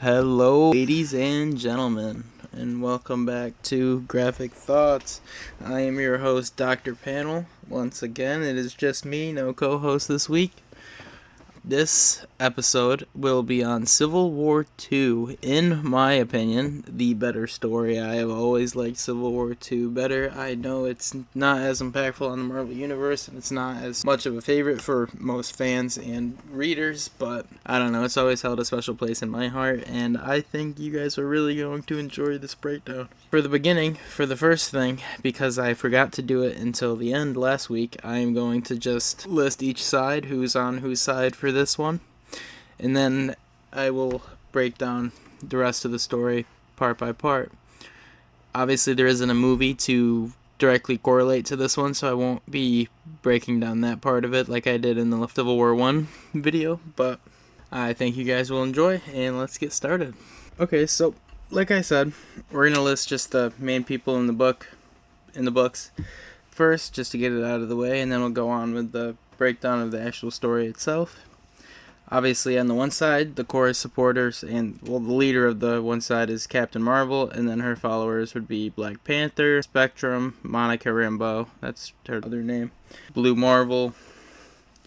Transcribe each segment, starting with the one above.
Hello, ladies and gentlemen, and welcome back to Graphic Thoughts. I am your host, Dr. Panel. Once again, it is just me, no co-host this week. This episode will be on Civil War II. In my opinion, the better story. I have always liked Civil War II better. I know it's not as impactful on the Marvel Universe, and it's not as much of a favorite for most fans and readers, but I don't know, it's always held a special place in my heart, and I think you guys are really going to enjoy this breakdown. For the first thing, because I forgot to do it until the end last week, I am going to just list each side, who's on whose side for this one, and then I will break down the rest of the story part by part. Obviously, there isn't a movie to directly correlate to this one, so I won't be breaking down that part of it like I did in the Civil War I video, but I think you guys will enjoy, and let's get started. Okay, so like I said, we're going to list just the main people in the books first, just to get it out of the way, and then we'll go on with the breakdown of the actual story itself. Obviously, on the one side, the core supporters, the leader of the one side is Captain Marvel, and then her followers would be Black Panther, Spectrum, Monica Rambeau, that's her other name, Blue Marvel,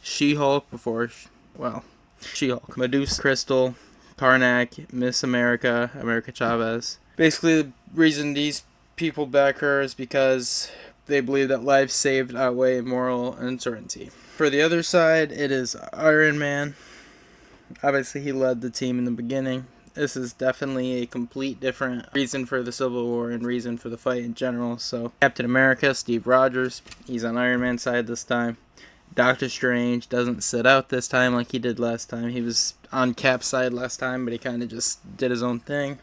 She-Hulk, She-Hulk, Medusa, Crystal, Karnak, Miss America, America Chavez. Basically, the reason these people back her is because they believe that lives saved outweigh moral uncertainty. For the other side, it is Iron Man. Obviously, he led the team in the beginning. This is definitely a complete different reason for the Civil War and reason for the fight in general. So, Captain America, Steve Rogers, he's on Iron Man's side this time. Doctor Strange doesn't sit out this time like he did last time. He was on Cap's side last time, but he kind of just did his own thing.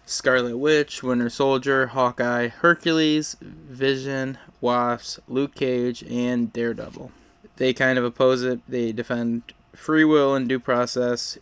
Scarlet Witch, Winter Soldier, Hawkeye, Hercules, Vision, Wasp, Luke Cage, and Daredevil. They kind of oppose it. They defend free will and due process,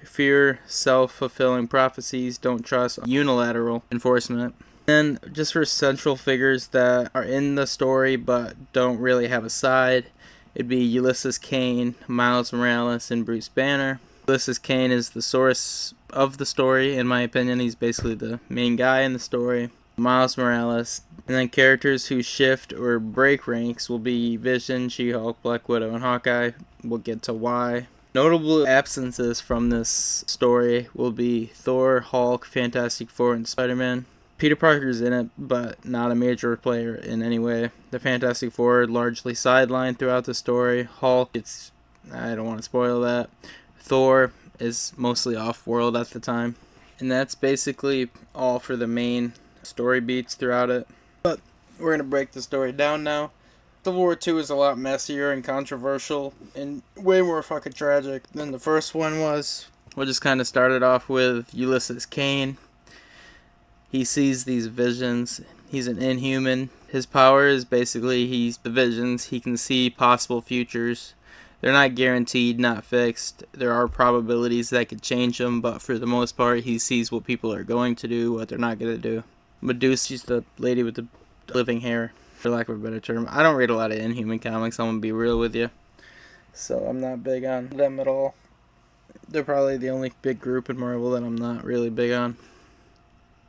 fear self-fulfilling prophecies, don't trust unilateral enforcement. And just for central figures that are in the story but don't really have a side, it'd be Ulysses Kane, Miles Morales, and Bruce Banner. Ulysses Kane is the source of the story, in my opinion. He's basically the main guy in the story. Miles Morales. And then characters who shift or break ranks will be Vision, She-Hulk, Black Widow, and Hawkeye. We'll get to why. Notable absences from this story will be Thor, Hulk, Fantastic Four, and Spider-Man. Peter Parker's in it, but not a major player in any way. The Fantastic Four are largely sidelined throughout the story. Hulk, I don't want to spoil that. Thor is mostly off-world at the time. And that's basically all for the main story beats throughout it. But we're going to break the story down now. Civil War II is a lot messier and controversial and way more fucking tragic than the first one was. We'll just kind of start it off with Ulysses Kane. He sees these visions. He's an inhuman. His power is basically he's the visions. He can see possible futures. They're not guaranteed, not fixed. There are probabilities that could change them, but for the most part, he sees what people are going to do, what they're not going to do. Medusa, she's the lady with the living hair, for lack of a better term. I don't read a lot of Inhuman comics, I'm going to be real with you. So I'm not big on them at all. They're probably the only big group in Marvel that I'm not really big on.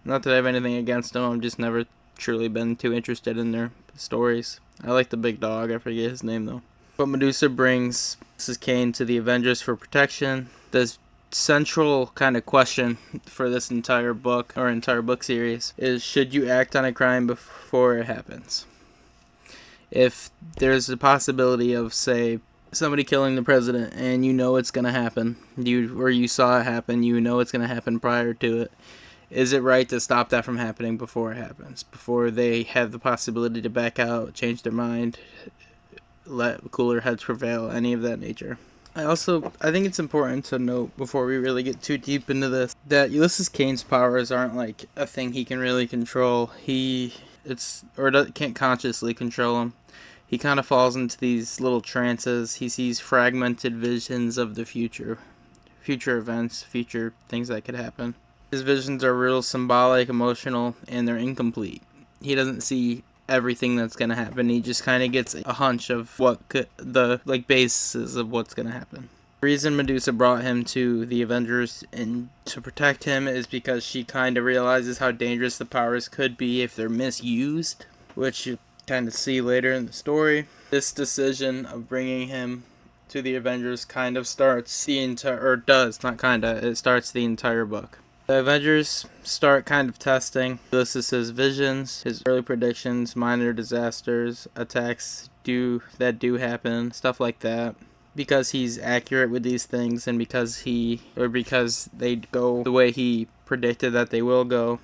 Not that I have anything against them, I've just never truly been too interested in their stories. I like the big dog, I forget his name though. But Medusa brings Mrs. Kane to the Avengers for protection. The central kind of question for this entire book series is, should you act on a crime before it happens? If there's a possibility of, say, somebody killing the president and you know it's going to happen, you saw it happen, you know it's going to happen prior to it, is it right to stop that from happening before it happens? Before they have the possibility to back out, change their mind, let cooler heads prevail, any of that nature. I think it's important to note, before we really get too deep into this, that Ulysses Kane's powers aren't like a thing he can really control. Can't consciously control them. He kind of falls into these little trances. He sees fragmented visions of the future events, future things that could happen. His visions are real symbolic, emotional, and they're incomplete. He doesn't see everything that's going to happen. He just kind of gets a hunch of the basis of what's going to happen. The reason Medusa brought him to the Avengers and to protect him is because she kind of realizes how dangerous the powers could be if they're misused, which you kind of see later in the story. This decision of bringing him to the Avengers kind of starts the entire, or does, not kinda, it starts the entire book. The Avengers start kind of testing Ulysses' visions, his early predictions, minor disasters, attacks that do happen, stuff like that. Because he's accurate with these things and because they go the way he predicted that they will go,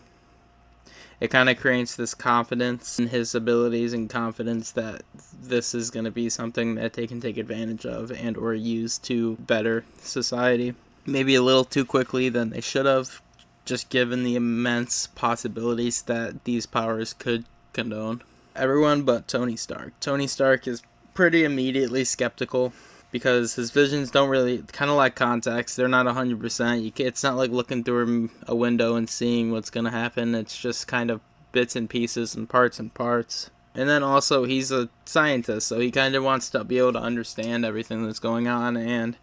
it kind of creates this confidence in his abilities and confidence that this is going to be something that they can take advantage of and or use to better society. Maybe a little too quickly than they should have, just given the immense possibilities that these powers could condone. Everyone but Tony Stark. Tony Stark is pretty immediately skeptical because his visions don't really, kind of like contacts, they're not 100%. It's not like looking through a window and seeing what's going to happen. It's just kind of bits and pieces and parts and parts. And then also, he's a scientist, so he kind of wants to be able to understand everything that's going on, and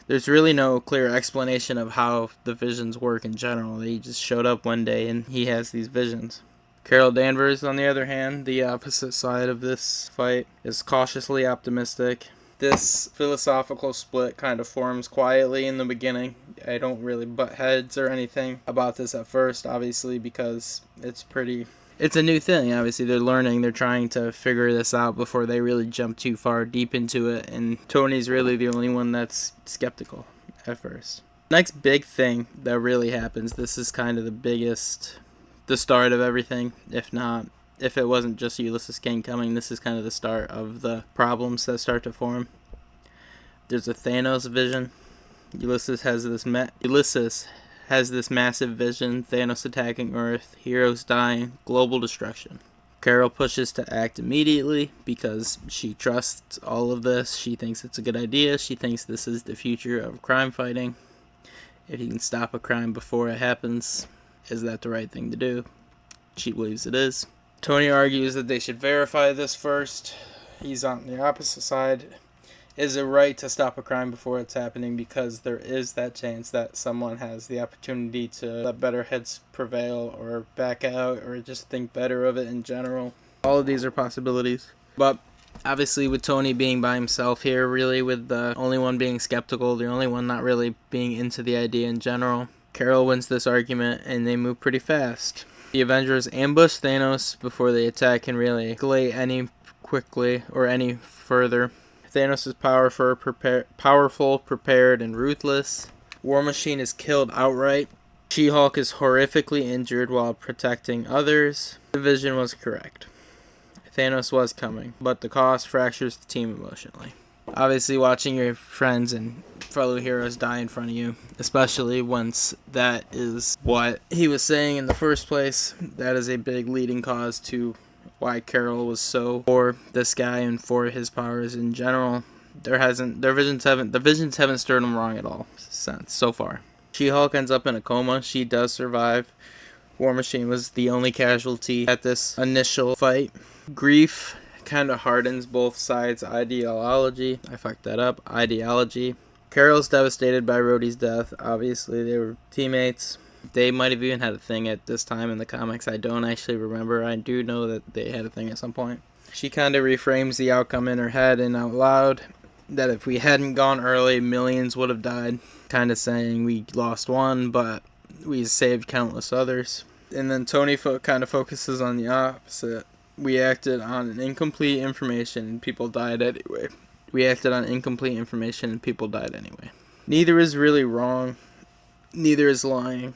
there's really no clear explanation of how the visions work in general. He just showed up one day and he has these visions. Carol Danvers, on the other hand, the opposite side of this fight, is cautiously optimistic. This philosophical split kind of forms quietly in the beginning. I don't really butt heads or anything about this at first, obviously, because it's a new thing. Obviously, they're learning. They're trying to figure this out before they really jump too far deep into it. And Tony's really the only one that's skeptical at first. Next big thing that really happens, this is kind of the start of everything. If it wasn't just Ulysses King coming, this is kind of the start of the problems that start to form. There's a Thanos vision. Ulysses has this massive vision, Thanos attacking Earth, heroes dying, global destruction. Carol pushes to act immediately because she trusts all of this. She thinks it's a good idea. She thinks this is the future of crime fighting. If you can stop a crime before it happens, is that the right thing to do? She believes it is. Tony argues that they should verify this first. He's on the opposite side. Is it right to stop a crime before it's happening because there is that chance that someone has the opportunity to let better heads prevail or back out or just think better of it in general? All of these are possibilities. But obviously with Tony being by himself here, really with the only one being skeptical, the only one not really being into the idea in general, Carol wins this argument and they move pretty fast. The Avengers ambush Thanos before the attack can really escalate any quickly or any further. Thanos is powerful, prepared, and ruthless. War Machine is killed outright. She-Hulk is horrifically injured while protecting others. The vision was correct. Thanos was coming, but the cost fractures the team emotionally. Obviously, watching your friends and fellow heroes die in front of you, especially once that is what he was saying in the first place, that is a big leading cause to why Carol was so for this guy and for his powers in general. The visions haven't stirred him wrong at all since so far. She-Hulk ends up in a coma. She does survive. War Machine was the only casualty at this initial fight. Grief kind of hardens both sides' ideology. Carol's devastated by Rhodey's death. Obviously, they were teammates. They might have even had a thing at this time in the comics. I don't actually remember. I do know that they had a thing at some point. She kind of reframes the outcome in her head and out loud that if we hadn't gone early, millions would have died. Kind of saying we lost one, but we saved countless others. And then Tony kind of focuses on the opposite. We acted on incomplete information and people died anyway. Neither is really wrong. Neither is lying.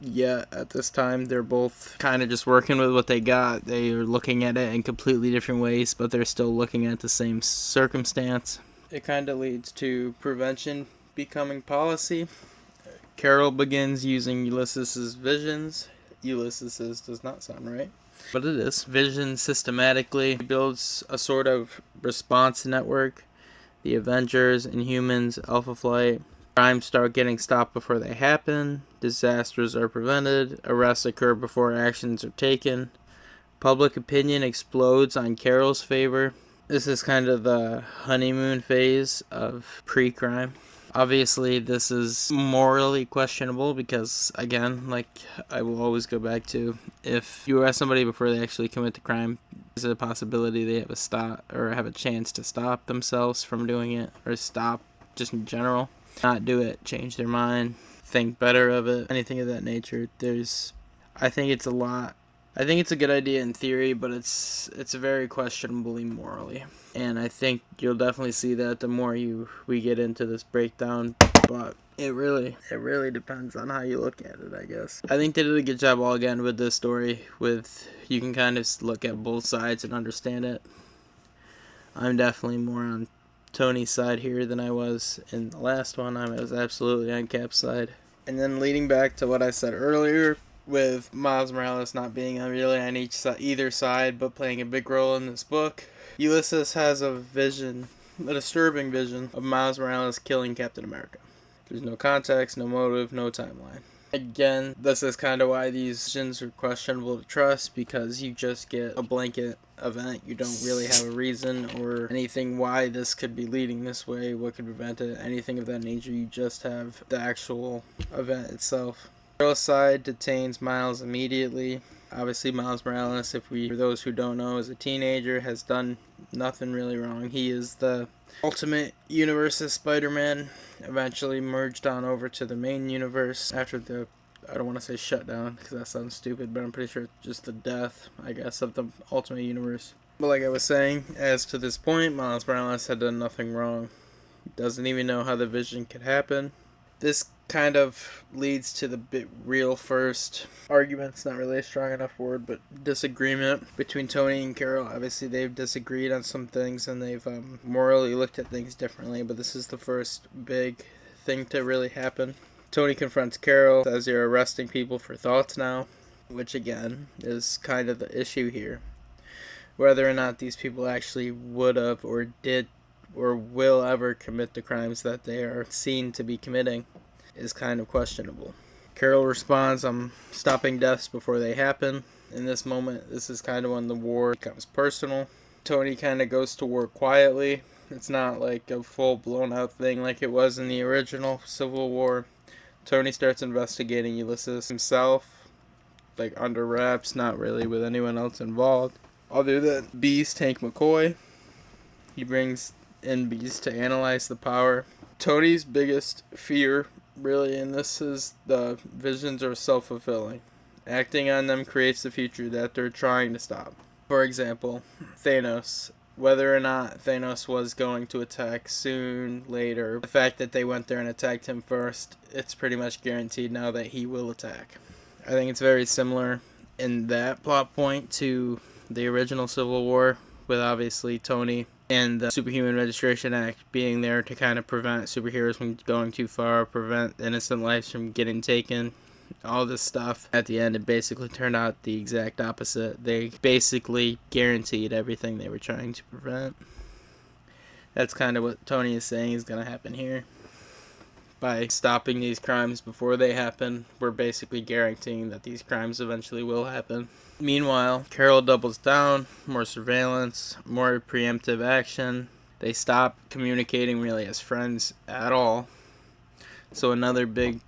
Yet at this time, they're both kind of just working with what they got. They are looking at it in completely different ways, but they're still looking at the same circumstance. It kind of leads to prevention becoming policy. Carol begins using Ulysses' visions. Ulysses does not sound right, but it is. Vision systematically builds a sort of response network. The Avengers, Inhumans, Alpha Flight. Crimes start getting stopped before they happen. Disasters are prevented. Arrests occur before actions are taken. Public opinion explodes on Carol's favor. This is kind of the honeymoon phase of pre-crime. Obviously, this is morally questionable because, again, like I will always go back to, if you arrest somebody before they actually commit the crime, there's a possibility they have a chance to stop themselves from doing it, or stop just in general, not do it, change their mind, think better of it, anything of that nature. I think it's a lot. I think it's a good idea in theory, but it's very questionably morally. And I think you'll definitely see that the more we get into this breakdown. But it really depends on how you look at it, I guess. I think they did a good job all again with this story. You can kind of look at both sides and understand it. I'm definitely more on Tony's side here than I was in the last one. I was absolutely on Cap's side. And then leading back to what I said earlier, with Miles Morales not being really on either side, but playing a big role in this book, Ulysses has a disturbing vision of Miles Morales killing Captain America. There's no context, no motive, no timeline. Again, this is kind of why these visions are questionable to trust, because you just get a blanket event. You don't really have a reason or anything why this could be leading this way, what could prevent it, anything of that nature. You just have the actual event itself. Carol's side detains Miles immediately. Obviously, Miles Morales, for those who don't know, as a teenager, has done nothing really wrong. He is the Ultimate Universe's Spider-Man, eventually merged on over to the main universe after I don't want to say shutdown because that sounds stupid, but I'm pretty sure it's just the death, I guess, of the Ultimate Universe. But like I was saying, as to this point, Miles Morales had done nothing wrong. He doesn't even know how the vision could happen. This kind of leads to the real first argument's not really a strong enough word, but disagreement between Tony and Carol. Obviously, they've disagreed on some things and they've morally looked at things differently, but this is the first big thing to really happen. Tony confronts Carol, says you're arresting people for thoughts now, which again is kind of the issue here. Whether or not these people actually would have or did or will ever commit the crimes that they are seen to be committing is kind of questionable. Carol responds, I'm stopping deaths before they happen. In this moment, this is kind of when the war becomes personal. Tony kind of goes to war quietly. It's not like a full blown out thing like it was in the original Civil War. Tony starts investigating Ulysses himself, like under wraps, not really with anyone else involved. Other than Beast, Hank McCoy. He brings in Beast to analyze the power. Tony's biggest fear, really, and this is the visions are self-fulfilling. Acting on them creates the future that they're trying to stop. For example, Thanos. Whether or not Thanos was going to attack soon, later, the fact that they went there and attacked him first, it's pretty much guaranteed now that he will attack. I think it's very similar in that plot point to the original Civil War, with obviously Tony and the Superhuman Registration Act being there to kind of prevent superheroes from going too far, prevent innocent lives from getting taken, all this stuff. At the end, it basically turned out the exact opposite. They basically guaranteed everything they were trying to prevent. That's kind of what Tony is saying is going to happen here. By stopping these crimes before they happen, we're basically guaranteeing that these crimes eventually will happen. Meanwhile, Carol doubles down, more surveillance, more preemptive action. They stop communicating really as friends at all. So another big,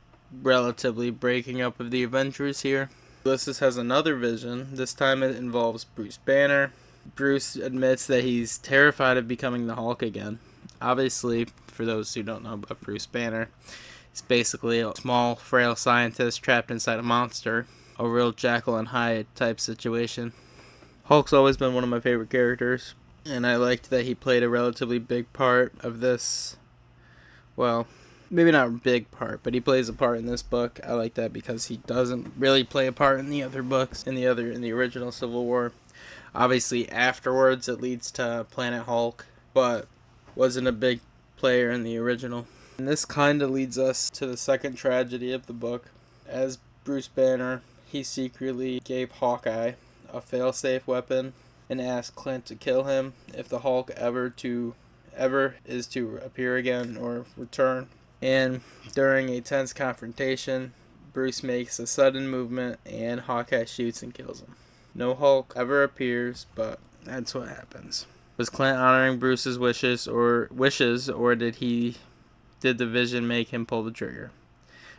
relatively breaking up of the Avengers here. Ulysses has another vision. This time it involves Bruce Banner. Bruce admits that he's terrified of becoming the Hulk again. Obviously, for those who don't know about Bruce Banner, he's basically a small, frail scientist trapped inside a monster. A real Jekyll and Hyde type situation. Hulk's always been one of my favorite characters, and I liked that he played a relatively big part of this. Well, maybe not a big part, but he plays a part in this book. I like that because he doesn't really play a part in the other books, in the original Civil War. Obviously, afterwards it leads to Planet Hulk, but wasn't a big player in the original. And this kind of leads us to the second tragedy of the book. As Bruce Banner, he secretly gave Hawkeye a failsafe weapon and asked Clint to kill him if the Hulk ever is to appear again or return. And during a tense confrontation, Bruce makes a sudden movement and Hawkeye shoots and kills him. No Hulk ever appears, but that's what happens. Was Clint honoring Bruce's wishes, or did he did the vision make him pull the trigger?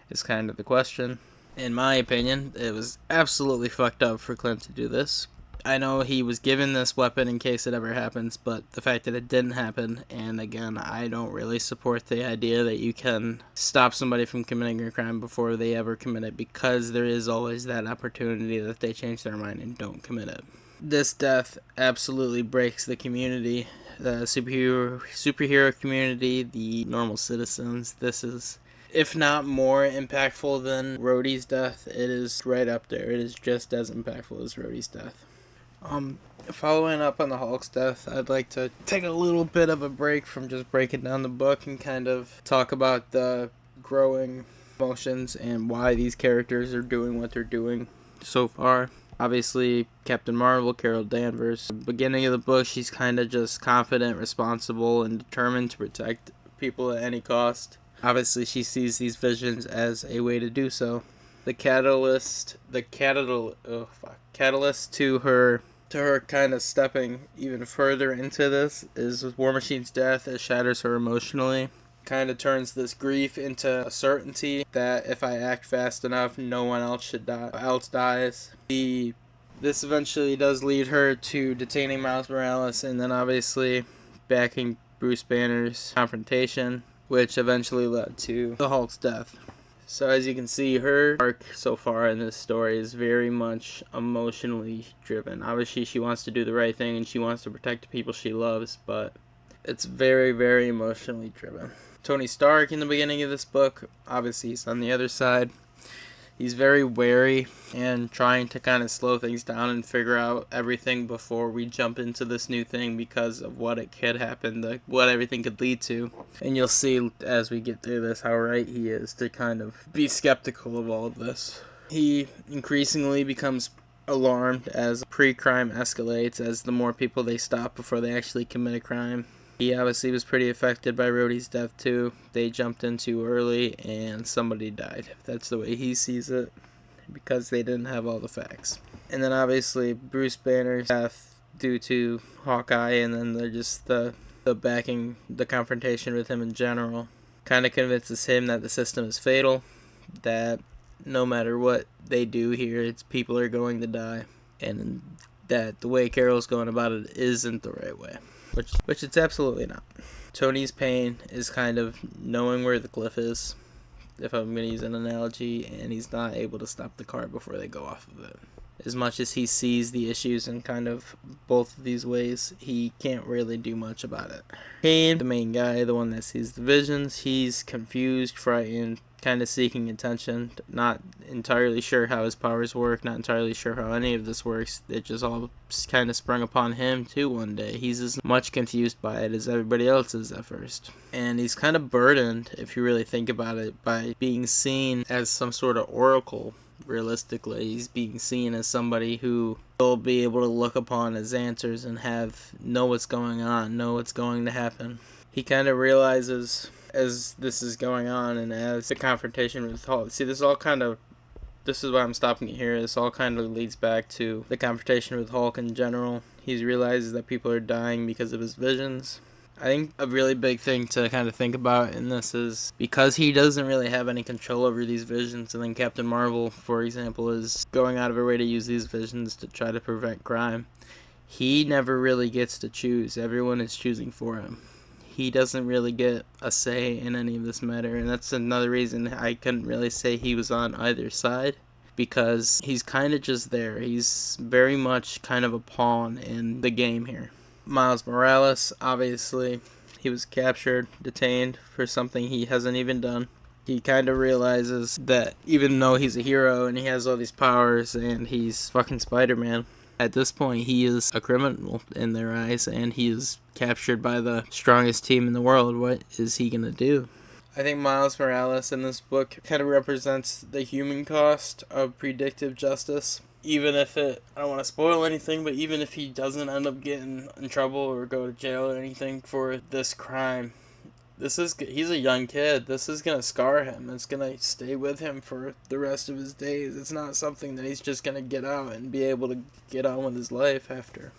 Is kind of the question. In my opinion, it was absolutely fucked up for Clint to do this. I know he was given this weapon in case it ever happens, but the fact that it didn't happen, and again, I don't really support the idea that you can stop somebody from committing a crime before they ever commit it, because there is always that opportunity that they change their mind and don't commit it. This death absolutely breaks the community, the superhero community, the normal citizens. This is, if not more impactful than Rhodey's death, it is right up there. It is just as impactful as Rhodey's death. Following up on the Hulk's death, I'd like to take a little bit of a break from just breaking down the book and kind of talk about the growing emotions and why these characters are doing what they're doing so far. Obviously, Captain Marvel, Carol Danvers, beginning of the book, she's kind of just confident, responsible, and determined to protect people at any cost. Obviously, she sees these visions as a way to do so. The catalyst to her kind of stepping even further into this is War Machine's death. It shatters her emotionally. Kind of turns this grief into a certainty that if I act fast enough, no one else dies. This eventually does lead her to detaining Miles Morales and then obviously backing Bruce Banner's confrontation, which eventually led to the Hulk's death. So as you can see, her arc so far in this story is very much emotionally driven. Obviously, she wants to do the right thing and she wants to protect the people she loves, but it's very, very emotionally driven. Tony Stark in the beginning of this book, obviously he's on the other side. He's very wary and trying to kind of slow things down and figure out everything before we jump into this new thing because of what it could happen, what everything could lead to. And you'll see as we get through this how right he is to kind of be skeptical of all of this. He increasingly becomes alarmed as pre-crime escalates, as the more people they stop before they actually commit a crime. He obviously was pretty affected by Rhodey's death too. They jumped in too early and somebody died. That's the way he sees it, because they didn't have all the facts. And then obviously Bruce Banner's death due to Hawkeye, and then they're just the backing, the confrontation with him in general, kind of convinces him that the system is fatal, that no matter what they do here, people are going to die, and that the way Carol's going about it isn't the right way. Which it's absolutely not. Tony's pain is kind of knowing where the cliff is, if I'm going to use an analogy, and he's not able to stop the car before they go off of it. As much as he sees the issues in kind of both of these ways, he can't really do much about it. Kane, the main guy, the one that sees the visions, he's confused, frightened, kind of seeking attention, not entirely sure how his powers work, not entirely sure how any of this works. It just all kind of sprung upon him too one day. He's as much confused by it as everybody else is at first. And he's kind of burdened, if you really think about it, by being seen as some sort of oracle. Realistically, he's being seen as somebody who will be able to look upon as answers and know what's going on, know what's going to happen. He kind of realizes as this is going on and as the confrontation with Hulk. See, this is why I'm stopping it here. This all kind of leads back to the confrontation with Hulk in general. He realizes that people are dying because of his visions. I think a really big thing to kind of think about in this is because he doesn't really have any control over these visions, and then Captain Marvel, for example, is going out of her way to use these visions to try to prevent crime. He never really gets to choose. Everyone is choosing for him. He doesn't really get a say in any of this matter, and that's another reason I couldn't really say he was on either side, because he's kind of just there. He's very much kind of a pawn in the game here. Miles Morales, obviously, he was captured, detained for something he hasn't even done. He kind of realizes that even though he's a hero and he has all these powers and he's fucking Spider-Man, at this point he is a criminal in their eyes and he is captured by the strongest team in the world. What is he gonna do? I think Miles Morales in this book kind of represents the human cost of predictive justice. Even if I don't want to spoil anything, but even if he doesn't end up getting in trouble or go to jail or anything for this crime, he's a young kid. This is going to scar him. It's going to stay with him for the rest of his days. It's not something that he's just going to get out and be able to get on with his life after.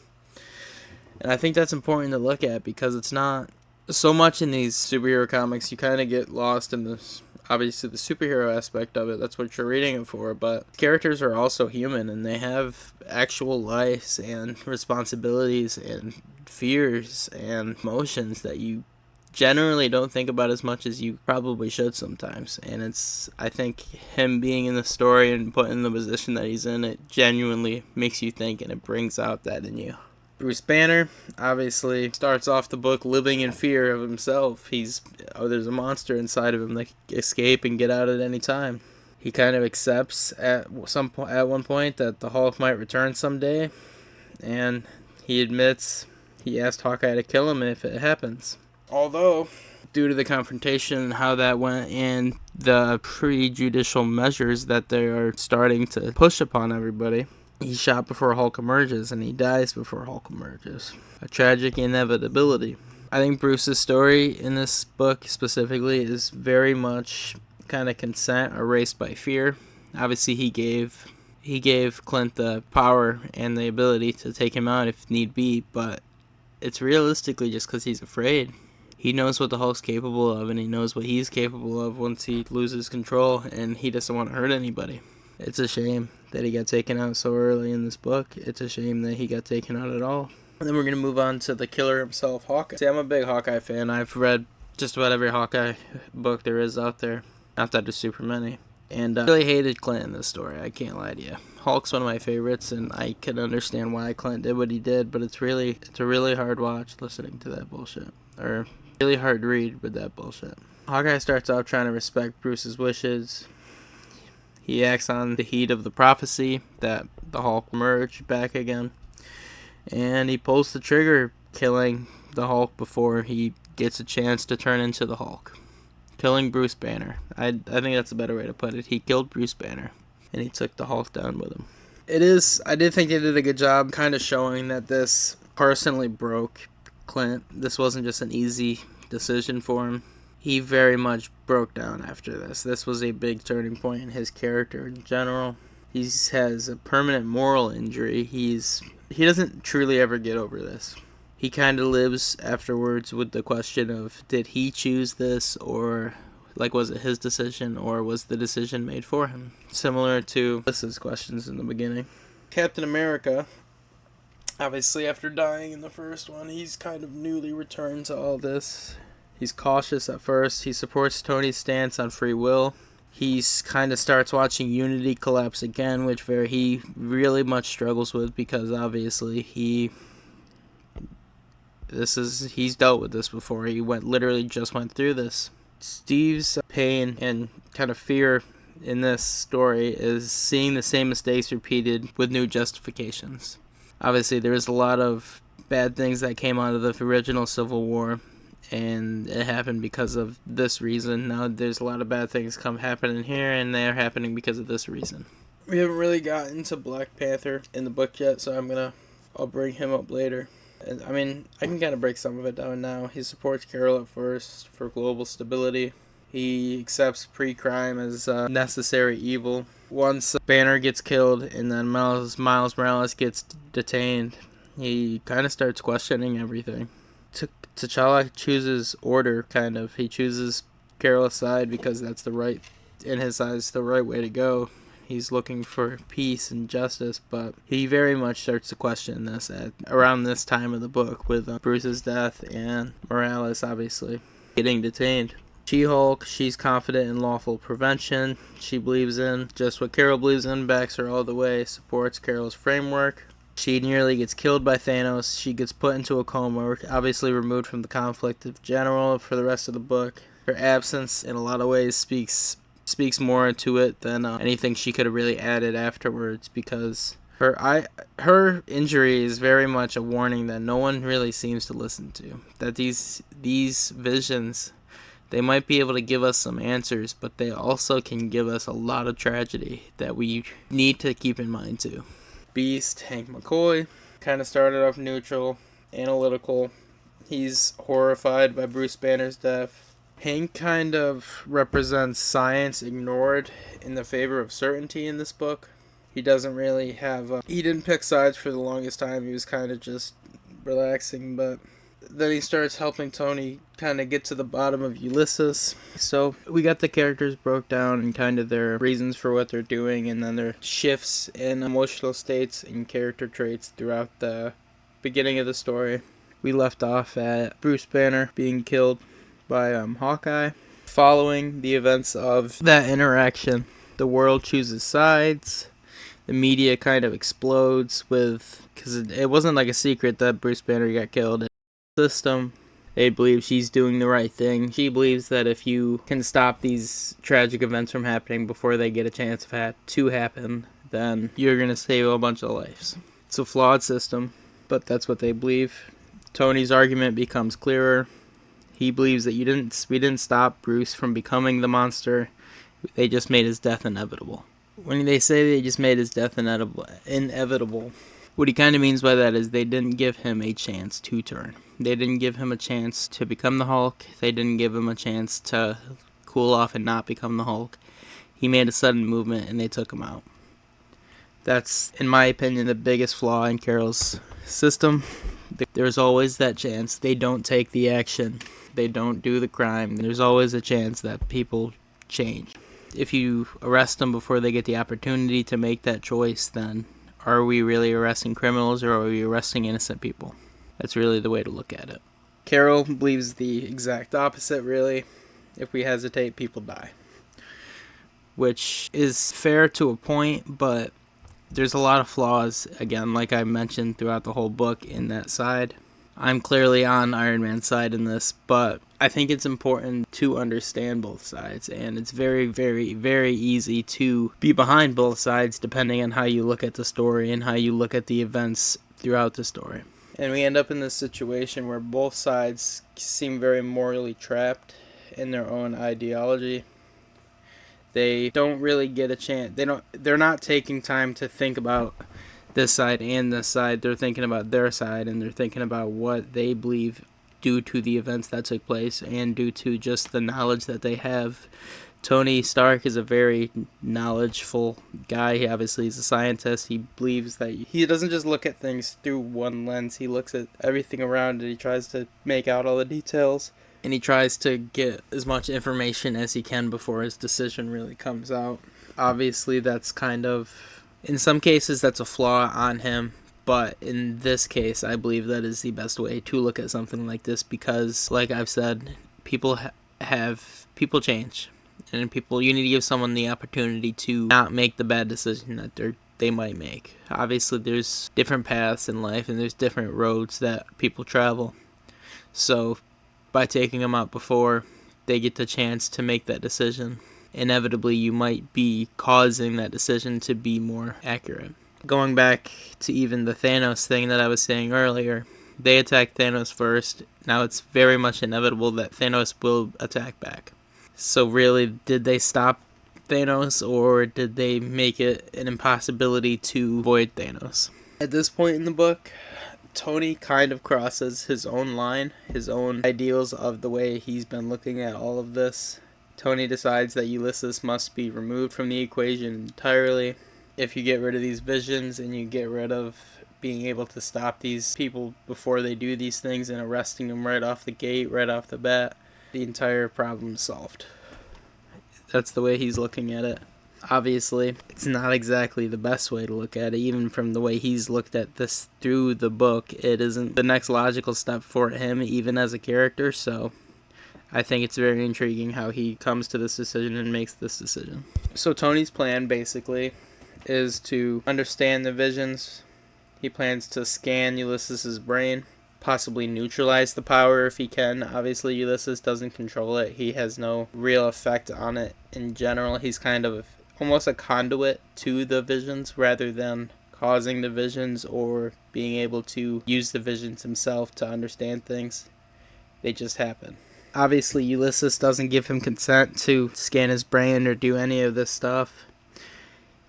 And I think that's important to look at, because it's not So much in these superhero comics, you kind of get lost in this. Obviously, the superhero aspect of it, that's what you're reading it for, but characters are also human and they have actual lives and responsibilities and fears and emotions that you generally don't think about as much as you probably should sometimes. And I think him being in the story and put in the position that he's in, it genuinely makes you think and it brings out that in you. Bruce Banner obviously starts off the book living in fear of himself. There's a monster inside of him that can escape and get out at any time. He kind of accepts at one point that the Hulk might return someday, and he admits he asked Hawkeye to kill him if it happens. Although, due to the confrontation and how that went and the prejudicial measures that they are starting to push upon everybody, he's shot before Hulk emerges, and he dies before Hulk emerges. A tragic inevitability. I think Bruce's story in this book specifically is very much kind of consent erased by fear. Obviously, he gave Clint the power and the ability to take him out if need be, but it's realistically just because he's afraid. He knows what the Hulk's capable of, and he knows what he's capable of once he loses control, and he doesn't want to hurt anybody. It's a shame that he got taken out so early in this book. It's a shame that he got taken out at all. And then we're going to move on to the killer himself, Hawkeye. See, I'm a big Hawkeye fan. I've read just about every Hawkeye book there is out there. Not that there's super many. And I really hated Clint in this story. I can't lie to you. Hulk's one of my favorites, and I can understand why Clint did what he did, but it's a really hard watch listening to that bullshit. Or really hard read with that bullshit. Hawkeye starts off trying to respect Bruce's wishes. He acts on the heat of the prophecy that the Hulk emerged back again. And he pulls the trigger, killing the Hulk before he gets a chance to turn into the Hulk. Killing Bruce Banner. I think that's a better way to put it. He killed Bruce Banner, and he took the Hulk down with him. I did think they did a good job kind of showing that this personally broke Clint. This wasn't just an easy decision for him. He very much broke down after this. This was a big turning point in his character in general. He has a permanent moral injury. He doesn't truly ever get over this. He kind of lives afterwards with the question of, did he choose this, or was it his decision, or was the decision made for him? Similar to Alyssa's questions in the beginning. Captain America, obviously after dying in the first one, he's kind of newly returned to all this. He's cautious at first. He supports Tony's stance on free will. He kind of starts watching Unity collapse again, which he really much struggles with because obviously he's dealt with this before. He just went through this. Steve's pain and kind of fear in this story is seeing the same mistakes repeated with new justifications. Obviously, there is a lot of bad things that came out of the original Civil War, and it happened because of this reason. Now there's a lot of bad things happening here, and they're happening because of this reason. We haven't really gotten to Black Panther in the book yet, so I'll bring him up later. I mean, I can kind of break some of it down now. He supports Carol at first for global stability. He accepts pre-crime as necessary evil. Once Banner gets killed and then Miles Morales gets detained, he kind of starts questioning everything. T'Challa chooses order, kind of. He chooses Carol aside because that's in his eyes, the right way to go. He's looking for peace and justice, but he very much starts to question this around this time of the book with Bruce's death and Morales, obviously, getting detained. She-Hulk, she's confident in lawful prevention. She believes in just what Carol believes in, backs her all the way, supports Carol's framework. She nearly gets killed by Thanos. She gets put into a coma, obviously removed from the conflict in general for the rest of the book. Her absence, in a lot of ways, speaks more to it than anything she could have really added afterwards, because her injury is very much a warning that no one really seems to listen to. That these visions, they might be able to give us some answers, but they also can give us a lot of tragedy that we need to keep in mind too. Beast, Hank McCoy, kind of started off neutral, analytical. He's horrified by Bruce Banner's death. Hank kind of represents science ignored in the favor of certainty in this book. He doesn't really have he didn't pick sides for the longest time. He was kind of just relaxing, but Then he starts helping Tony kind of get to the bottom of Ulysses. So we got the characters broke down and kind of their reasons for what they're doing, and then their shifts in emotional states and character traits throughout the beginning of the story. We left off at Bruce Banner being killed by Hawkeye. Following the events of that interaction, the world chooses sides. The media kind of explodes with, because it wasn't like a secret that Bruce Banner got killed. System, they believe she's doing the right thing. She believes that if you can stop these tragic events from happening before they get a chance to happen, then you're going to save a bunch of lives. It's a flawed system, but that's what they believe. Tony's argument becomes clearer. He believes that we didn't stop Bruce from becoming the monster. They just made his death inevitable. When they say they just made his death inevitable, what he kind of means by that is they didn't give him a chance to turn. They didn't give him a chance to become the Hulk. They didn't give him a chance to cool off and not become the Hulk. He made a sudden movement and they took him out. That's, in my opinion, the biggest flaw in Carol's system. There's always that chance. They don't take the action. They don't do the crime. There's always a chance that people change. If you arrest them before they get the opportunity to make that choice, then are we really arresting criminals or are we arresting innocent people? That's really the way to look at it. Carol believes the exact opposite, really. If we hesitate, people die. Which is fair to a point, but there's a lot of flaws, again, like I mentioned throughout the whole book in that side. I'm clearly on Iron Man's side in this, but I think it's important to understand both sides, and it's very, very, very easy to be behind both sides depending on how you look at the story and how you look at the events throughout the story. And we end up in this situation where both sides seem very morally trapped in their own ideology. They don't really get a chance. They're not taking time to think about this side and this side. They're thinking about their side, and they're thinking about what they believe due to the events that took place and due to just the knowledge that they have. Tony Stark is a very knowledgeful guy. He obviously is a scientist. He believes that he doesn't just look at things through one lens. He looks at everything around it. He tries to make out all the details, and he tries to get as much information as he can before his decision really comes out. Obviously, that's kind of, in some cases, that's a flaw on him. But in this case, I believe that is the best way to look at something like this because, like I've said, people people change. And you need to give someone the opportunity to not make the bad decision that they might make. Obviously, there's different paths in life and there's different roads that people travel. So by taking them out before they get the chance to make that decision, inevitably you might be causing that decision to be more accurate. Going back to even the Thanos thing that I was saying earlier, they attacked Thanos first. Now it's very much inevitable that Thanos will attack back. So really, did they stop Thanos or did they make it an impossibility to avoid Thanos? At this point in the book, Tony kind of crosses his own line, his own ideals of the way he's been looking at all of this. Tony decides that Ulysses must be removed from the equation entirely. If you get rid of these visions and you get rid of being able to stop these people before they do these things and arresting them right off the gate, right off the bat, the entire problem is solved. That's the way he's looking at it. Obviously, it's not exactly the best way to look at it. Even from the way he's looked at this through the book, it isn't the next logical step for him, even as a character. So I think it's very intriguing how he comes to this decision and makes this decision. So Tony's plan, basically, is to understand the visions. He plans to scan Ulysses' brain, possibly neutralize the power if he can. Obviously, Ulysses doesn't control it. He has no real effect on it in general. He's kind of almost a conduit to the visions rather than causing the visions or being able to use the visions himself to understand things. They just happen. Obviously, Ulysses doesn't give him consent to scan his brain or do any of this stuff.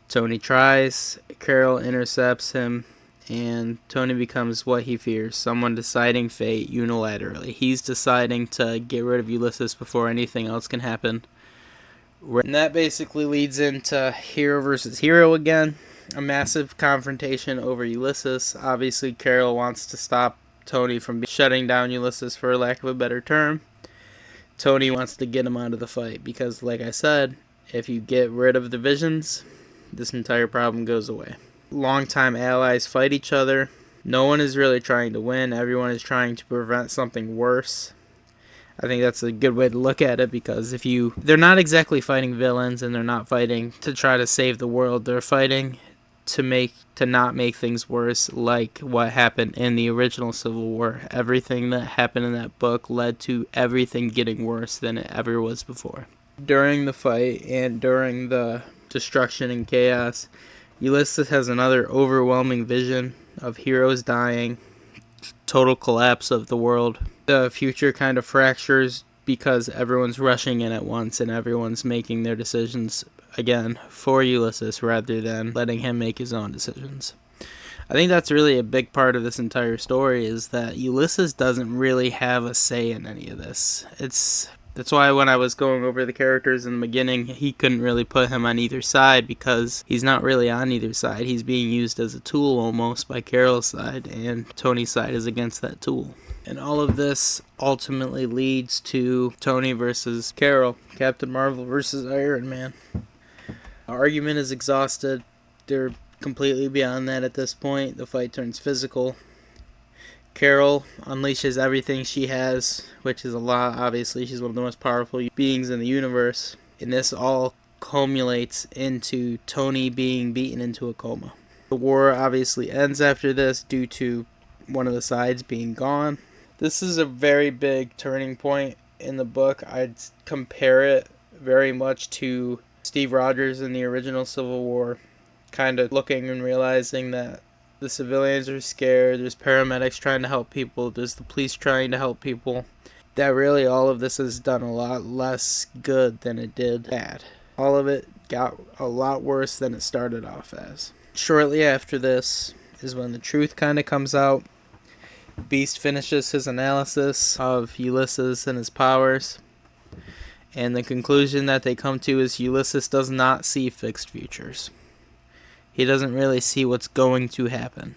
Tony tries. Carol intercepts him. And Tony becomes what he fears, someone deciding fate unilaterally. He's deciding to get rid of Ulysses before anything else can happen. And that basically leads into hero versus hero again. A massive confrontation over Ulysses. Obviously, Carol wants to stop Tony from shutting down Ulysses, for lack of a better term. Tony wants to get him out of the fight because, like I said, if you get rid of the visions, this entire problem goes away. Longtime allies fight each other. No one is really trying to win. Everyone is trying to prevent something worse. I think that's a good way to look at it, because they're not exactly fighting villains, and they're not fighting to try to save the world. They're fighting to not make things worse, like what happened in the original Civil War. Everything that happened in that book led to everything getting worse than it ever was before. During the fight and during the destruction and chaos, Ulysses has another overwhelming vision of heroes dying, total collapse of the world. The future kind of fractures because everyone's rushing in at once and everyone's making their decisions, again, for Ulysses rather than letting him make his own decisions. I think that's really a big part of this entire story, is that Ulysses doesn't really have a say in any of this. That's why when I was going over the characters in the beginning, he couldn't really put him on either side, because he's not really on either side. He's being used as a tool almost by Carol's side, and Tony's side is against that tool. And all of this ultimately leads to Tony versus Carol, Captain Marvel versus Iron Man. Our argument is exhausted. They're completely beyond that at this point. The fight turns physical. Carol unleashes everything she has, which is a lot, obviously. She's one of the most powerful beings in the universe. And this all culminates into Tony being beaten into a coma. The war obviously ends after this due to one of the sides being gone. This is a very big turning point in the book. I'd compare it very much to Steve Rogers in the original Civil War, kind of looking and realizing that the civilians are scared, there's paramedics trying to help people, there's the police trying to help people. That really all of this has done a lot less good than it did bad. All of it got a lot worse than it started off as. Shortly after this is when the truth kind of comes out. Beast finishes his analysis of Ulysses and his powers, and the conclusion that they come to is Ulysses does not see fixed futures. He doesn't really see what's going to happen.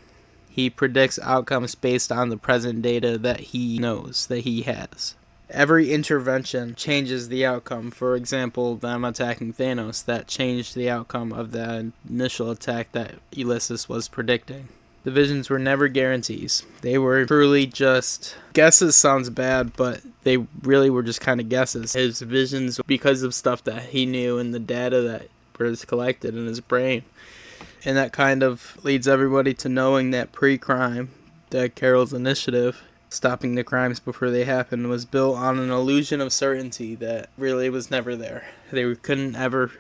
He predicts outcomes based on the present data that he knows, that he has. Every intervention changes the outcome. For example, them attacking Thanos, that changed the outcome of the initial attack that Ulysses was predicting. The visions were never guarantees. They were truly just guesses. Sounds bad, but they really were just kind of guesses. His visions, because of stuff that he knew and the data that was collected in his brain. And that kind of leads everybody to knowing that pre-crime, that Carol's initiative, stopping the crimes before they happened, was built on an illusion of certainty that really was never there. They couldn't ever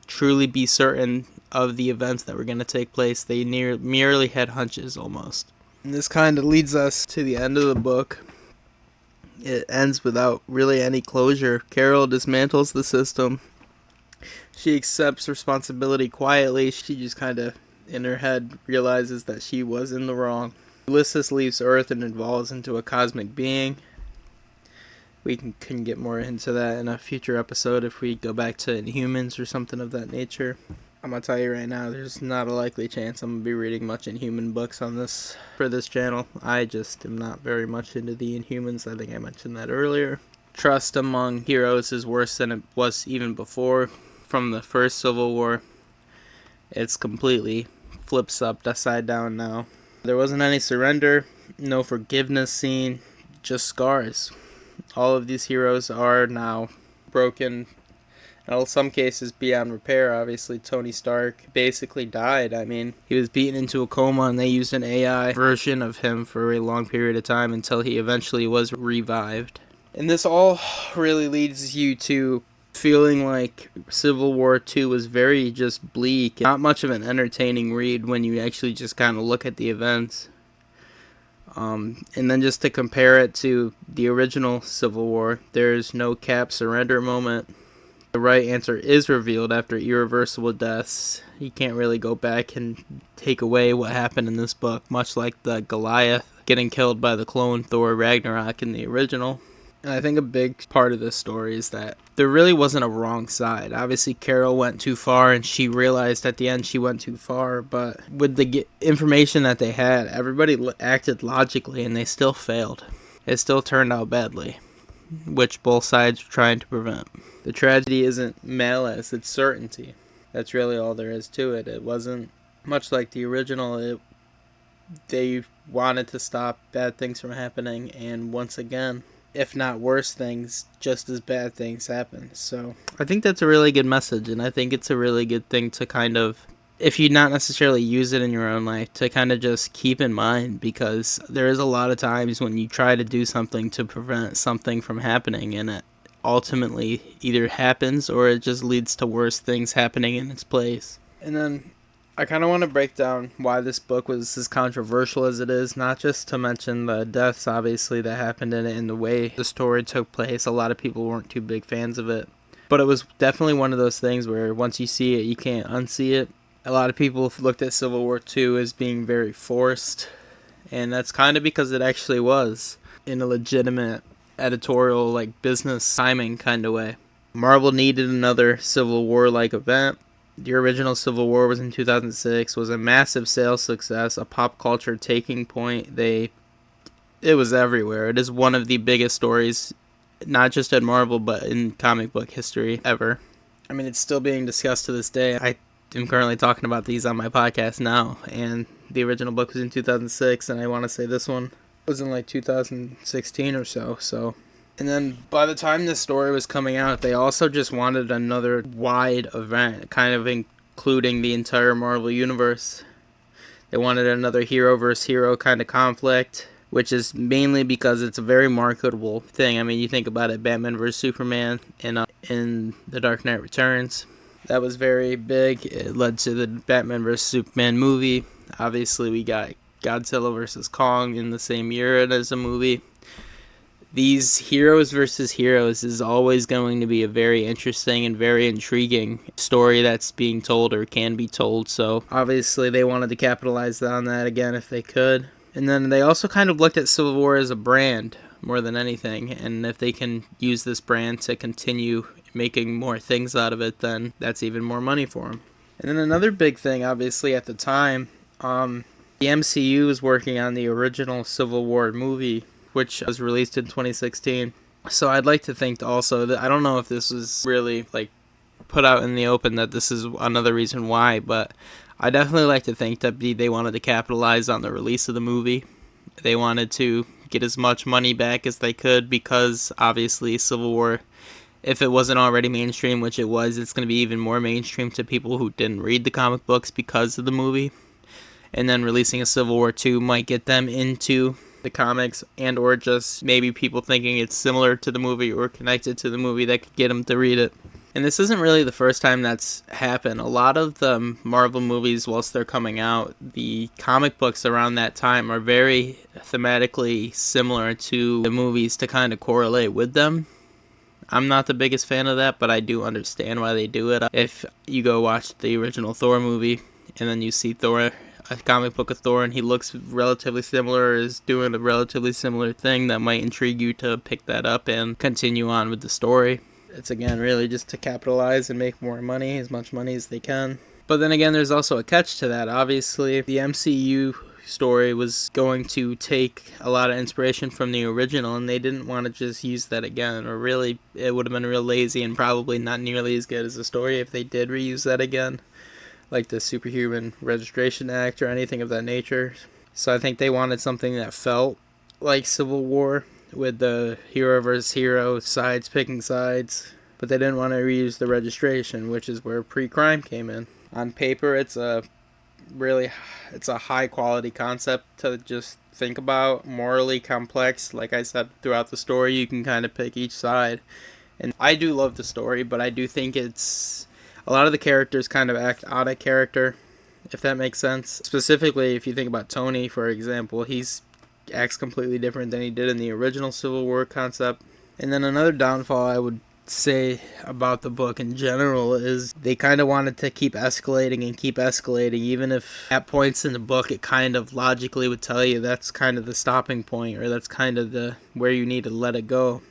truly be certain of the events that were going to take place. They merely had hunches almost. And this kind of leads us to the end of the book. It ends without really any closure. Carol dismantles the system. She accepts responsibility quietly. She just kind of, in her head, realizes that she was in the wrong. Ulysses leaves Earth and evolves into a cosmic being. We can get more into that in a future episode if we go back to Inhumans or something of that nature. I'm going to tell you right now, there's not a likely chance I'm going to be reading much Inhuman books for this channel. I just am not very much into the Inhumans. I think I mentioned that earlier. Trust among heroes is worse than it was even before. From the first Civil War, it's completely flips upside down now. There wasn't any surrender, no forgiveness seen, just scars. All of these heroes are now broken, in some cases beyond repair. Obviously, Tony Stark basically died. I mean, he was beaten into a coma and they used an AI version of him for a long period of time until he eventually was revived. And this all really leads you to feeling like Civil War II was very just bleak. Not much of an entertaining read when you actually just kind of look at the events. And then just to compare it to the original Civil War, there's no Cap surrender moment. The right answer is revealed after irreversible deaths. You can't really go back and take away what happened in this book, much like the Goliath getting killed by the clone Thor Ragnarok in the original. And I think a big part of this story is that there really wasn't a wrong side. Obviously, Carol went too far, and she realized at the end she went too far. But with the information that they had, everybody acted logically, and they still failed. It still turned out badly, which both sides were trying to prevent. The tragedy isn't malice, it's certainty. That's really all there is to it. It wasn't much like the original. They wanted to stop bad things from happening, and once again, if not worse things, just as bad things happen. So I think that's a really good message, and I think it's a really good thing to kind of, if you not necessarily use it in your own life, to kind of just keep in mind, because there is a lot of times when you try to do something to prevent something from happening, and it ultimately either happens or it just leads to worse things happening in its place. And then I kind of want to break down why this book was as controversial as it is, not just to mention the deaths, obviously, that happened in it and the way the story took place. A lot of people weren't too big fans of it. But it was definitely one of those things where once you see it, you can't unsee it. A lot of people looked at Civil War II as being very forced, and that's kind of because it actually was, in a legitimate editorial, like, business timing kind of way. Marvel needed another Civil War-like event. The original Civil War was in 2006, was a massive sales success, a pop culture taking point. It was everywhere. It is one of the biggest stories, not just at Marvel, but in comic book history ever. I mean, it's still being discussed to this day. I am currently talking about these on my podcast now, and the original book was in 2006, and I want to say this one was in like 2016 or so. And then by the time this story was coming out, they also just wanted another wide event, kind of including the entire Marvel Universe. They wanted another hero versus hero kind of conflict, which is mainly because it's a very marketable thing. I mean, you think about it, Batman vs. Superman in The Dark Knight Returns. That was very big. It led to the Batman vs. Superman movie. Obviously, we got Godzilla vs. Kong in the same year as a movie. These heroes versus heroes is always going to be a very interesting and very intriguing story that's being told or can be told. So obviously they wanted to capitalize on that again if they could. And then they also kind of looked at Civil War as a brand more than anything. And if they can use this brand to continue making more things out of it, then that's even more money for them. And then another big thing, obviously, at the time, the MCU was working on the original Civil War movie, which was released in 2016. So I'd like to think also that, I don't know if this was really like put out in the open that this is another reason why, but I definitely like to think that they wanted to capitalize on the release of the movie. They wanted to get as much money back as they could, because obviously Civil War, if it wasn't already mainstream, which it was, it's going to be even more mainstream to people who didn't read the comic books because of the movie. And then releasing a Civil War 2 might get them into the comics, and or just maybe people thinking it's similar to the movie or connected to the movie that could get them to read it. And this isn't really the first time that's happened. A lot of the Marvel movies, whilst they're coming out, the comic books around that time are very thematically similar to the movies to kind of correlate with them. I'm not the biggest fan of that, but I do understand why they do it. If you go watch the original Thor movie and then you see Thor, a comic book of Thor, and he looks relatively similar, is doing a relatively similar thing, that might intrigue you to pick that up and continue on with the story. It's again really just to capitalize and make more money, as much money as they can. But then again, there's also a catch to that. Obviously, the MCU story was going to take a lot of inspiration from the original, and they didn't want to just use that again, or really it would have been real lazy and probably not nearly as good as the story if they did reuse that again, like the Superhuman Registration Act or anything of that nature. So I think they wanted something that felt like Civil War, with the hero versus hero, sides picking sides, but they didn't want to reuse the registration, which is where pre-crime came in. On paper, it's a high quality concept to just think about, morally complex. Like I said, throughout the story you can kind of pick each side, and I do love the story, but I do think it's a lot of the characters kind of act out of character, if that makes sense. Specifically, if you think about Tony, for example, he's acts completely different than he did in the original Civil War concept. And then another downfall I would say about the book in general is they kind of wanted to keep escalating, even if at points in the book it kind of logically would tell you that's kind of the stopping point, or that's kind of the where you need to let it go.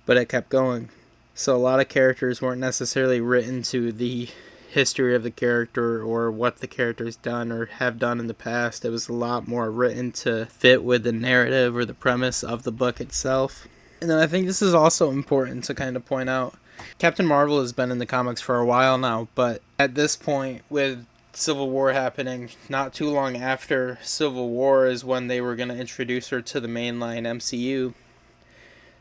but it kept going. So a lot of characters weren't necessarily written to the history of the character or what the character's done or have done in the past. It was a lot more written to fit with the narrative or the premise of the book itself. And then I think this is also important to kind of point out. Captain Marvel has been in the comics for a while now, but at this point, with Civil War happening, not too long after Civil War is when they were going to introduce her to the mainline MCU.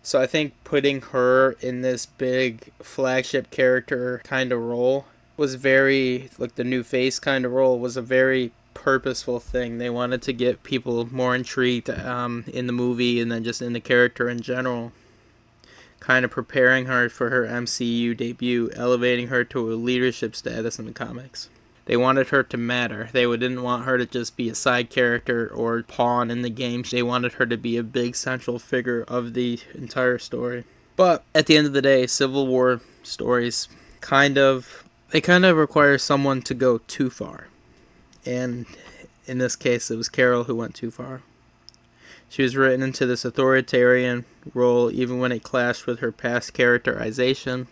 So I think putting her in this big flagship character kind of role was very, like the new face kind of role, was a very purposeful thing. They wanted to get people more intrigued in the movie and then just in the character in general. Kind of preparing her for her MCU debut, elevating her to a leadership status in the comics. They wanted her to matter. They didn't want her to just be a side character or pawn in the game. They wanted her to be a big central figure of the entire story. But at the end of the day, Civil War stories kind of require someone to go too far. And in this case, it was Carol who went too far. She was written into this authoritarian role even when it clashed with her past characterization.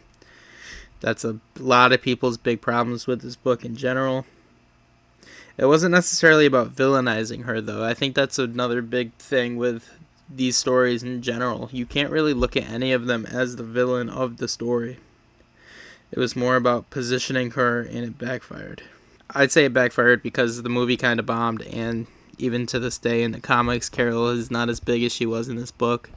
That's a lot of people's big problems with this book in general. It wasn't necessarily about villainizing her, though. I think that's another big thing with these stories in general. You can't really look at any of them as the villain of the story. It was more about positioning her, and it backfired. I'd say it backfired because the movie kind of bombed, and even to this day in the comics, Carol is not as big as she was in this book.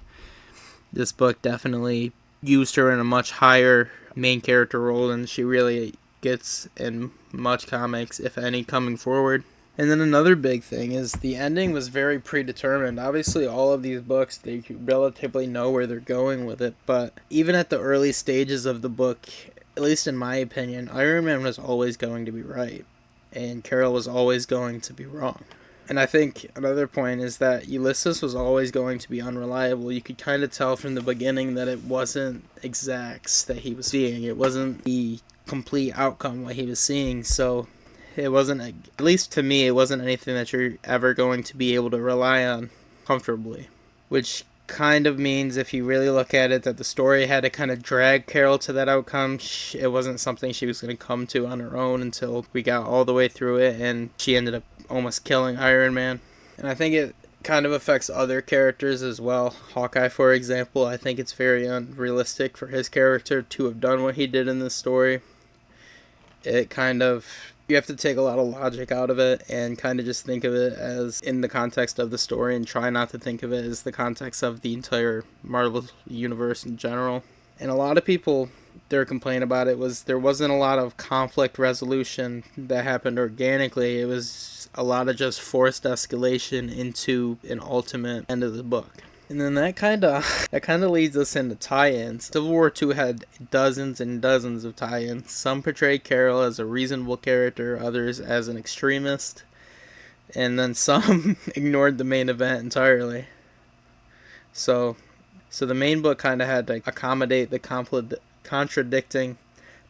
This book definitely used her in a much higher main character role than she really gets in much comics, if any, coming forward. And then another big thing is the ending was very predetermined. Obviously, all of these books, they relatively know where they're going with it, but even at the early stages of the book, at least in my opinion, Iron Man was always going to be right, and Carol was always going to be wrong. And I think another point is that Ulysses was always going to be unreliable. You could kind of tell from the beginning that it wasn't exacts that he was seeing. It wasn't the complete outcome what he was seeing. So it wasn't, at least to me, it wasn't anything that you're ever going to be able to rely on comfortably. Which kind of means, if you really look at it, that the story had to kind of drag Carol to that outcome. It wasn't something she was going to come to on her own until we got all the way through it, and she ended up almost killing Iron Man. And I think it kind of affects other characters as well. Hawkeye, for example, I think it's very unrealistic for his character to have done what he did in this story. It kind of, you have to take a lot of logic out of it and kind of just think of it as in the context of the story and try not to think of it as the context of the entire Marvel universe in general. And a lot of people, their complaint about it was there wasn't a lot of conflict resolution that happened organically. It was a lot of just forced escalation into an ultimate end of the book. And then that kind of leads us into tie-ins. Civil War II had dozens and dozens of tie-ins. Some portrayed Carol as a reasonable character, others as an extremist, and then some ignored the main event entirely. So the main book kind of had to accommodate the contradicting